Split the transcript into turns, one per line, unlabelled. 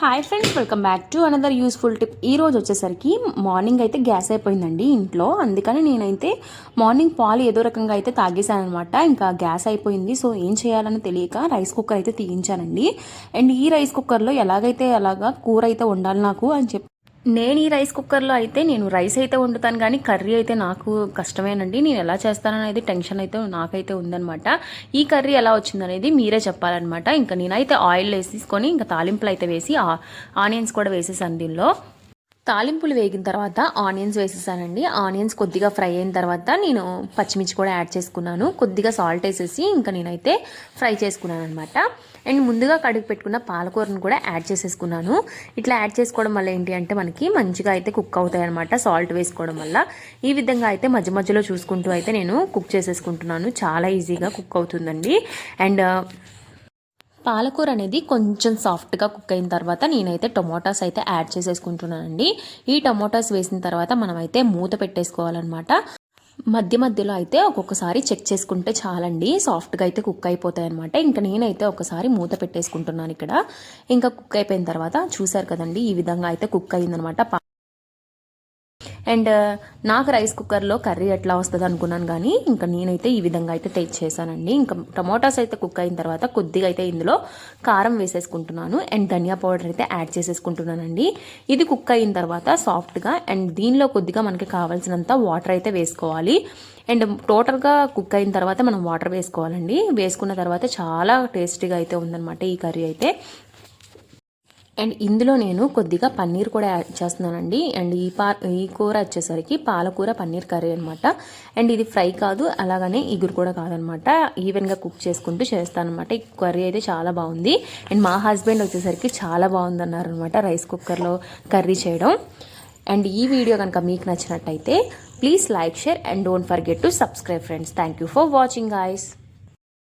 Hi friends, welcome back to another useful tip. ఈ రోజు వచ్చేసరికి మార్నింగ్ అయితే గ్యాస్ అయిపోయిందండి ఇంట్లో. అందుకని నేనైతే మార్నింగ్ పాలు ఏదో రకంగా అయితే తాగేశాను అనమాట. ఇంకా గ్యాస్ అయిపోయింది, సో ఏం చేయాలని తెలియక రైస్ కుక్కర్ అయితే తీయించానండి. అండ్ ఈ రైస్ కుక్కర్లో ఎలాగైతే అలాగా కూర అయితే వండాలి నాకు అని చెప్పి నేను ఈ రైస్ కుక్కర్లో అయితే నేను రైస్ అయితే వండుతాను, కానీ కర్రీ అయితే నాకు కష్టమేనండి. నేను ఎలా చేస్తాననేది టెన్షన్ అయితే నాకైతే ఉందనమాట. ఈ కర్రీ ఎలా వచ్చిందనేది మీరే చెప్పాలన్నమాట. ఇంకా నేనైతే ఆయిల్ వేసేసుకొని ఇంకా తాలింపులు అయితే వేసి ఆనియన్స్ కూడా వేసేసాను. దీనిలో తాలింపులు వేగిన తర్వాత ఆనియన్స్ వేసేసానండి. ఆనియన్స్ కొద్దిగా ఫ్రై అయిన తర్వాత నేను పచ్చిమిర్చి కూడా యాడ్ చేసుకున్నాను. కొద్దిగా సాల్ట్ వేసేసి ఇంకా నేనైతే ఫ్రై చేసుకున్నాను అనమాట. అండ్ ముందుగా కడిగి పెట్టుకున్న పాలకూరను కూడా యాడ్ చేసేసుకున్నాను. ఇట్లా యాడ్ చేసుకోవడం వల్ల ఏంటి అంటే మనకి మంచిగా అయితే కుక్ అవుతాయి అనమాట, సాల్ట్ వేసుకోవడం వల్ల. ఈ విధంగా అయితే మధ్య మధ్యలో చూసుకుంటూ అయితే నేను కుక్ చేసేసుకుంటున్నాను. చాలా ఈజీగా కుక్ అవుతుందండి. అండ్ పాలకూర అనేది కొంచెం సాఫ్ట్గా కుక్ అయిన తర్వాత నేనైతే టొమాటోస్ అయితే యాడ్ చేసేసుకుంటున్నానండి. ఈ టొమాటోస్ వేసిన తర్వాత మనమైతే మూత పెట్టేసుకోవాలన్నమాట. మధ్య మధ్యలో అయితే ఒక్కొక్కసారి చెక్ చేసుకుంటే చాలండి, సాఫ్ట్గా అయితే కుక్ అయిపోతాయి అనమాట. ఇంకా నేనైతే ఒకసారి మూత పెట్టేసుకుంటున్నాను ఇక్కడ. ఇంకా కుక్ అయిపోయిన తర్వాత చూసారు కదండి, ఈ విధంగా అయితే కుక్ అయిందనమాట. అండ్ నాకు రైస్ కుక్కర్లో కర్రీ ఎట్లా వస్తుంది అనుకున్నాను, కానీ ఇంకా నేనైతే ఈ విధంగా అయితే టేస్ట్ చేశానండి. ఇంకా టమోటాస్ అయితే కుక్ అయిన తర్వాత కొద్దిగా అయితే ఇందులో కారం వేసేసుకుంటున్నాను. అండ్ ధనియా పౌడర్ అయితే యాడ్ చేసేసుకుంటున్నానండి. ఇది కుక్ అయిన తర్వాత సాఫ్ట్గా అండ్ దీనిలో కొద్దిగా మనకి కావాల్సినంత వాటర్ అయితే వేసుకోవాలి. అండ్ టోటల్గా కుక్ అయిన తర్వాత మనం వాటర్ వేసుకోవాలండి. వేసుకున్న తర్వాత చాలా టేస్టీగా అయితే ఉందన్నమాట ఈ కర్రీ అయితే. అండ్ ఇందులో నేను కొద్దిగా పన్నీర్ కూడా యాడ్ చేస్తున్నానండి. అండ్ ఈ కూర వచ్చేసరికి పాలకూర పన్నీర్ కర్రీ అనమాట. అండ్ ఇది ఫ్రై కాదు, అలాగనే ఇగురు కూడా కాదనమాట. ఈవెన్గా కుక్ చేసుకుంటూ చేస్తానమాట. ఈ కర్రీ అయితే చాలా బాగుంది. అండ్ మా హస్బెండ్ వచ్చేసరికి చాలా బాగుందన్నారు అనమాట రైస్ కుక్కర్లో కర్రీ చేయడం. అండ్ ఈ వీడియో కనుక మీకు నచ్చినట్టయితే please like, share and don't forget to subscribe friends. Thank you for watching guys.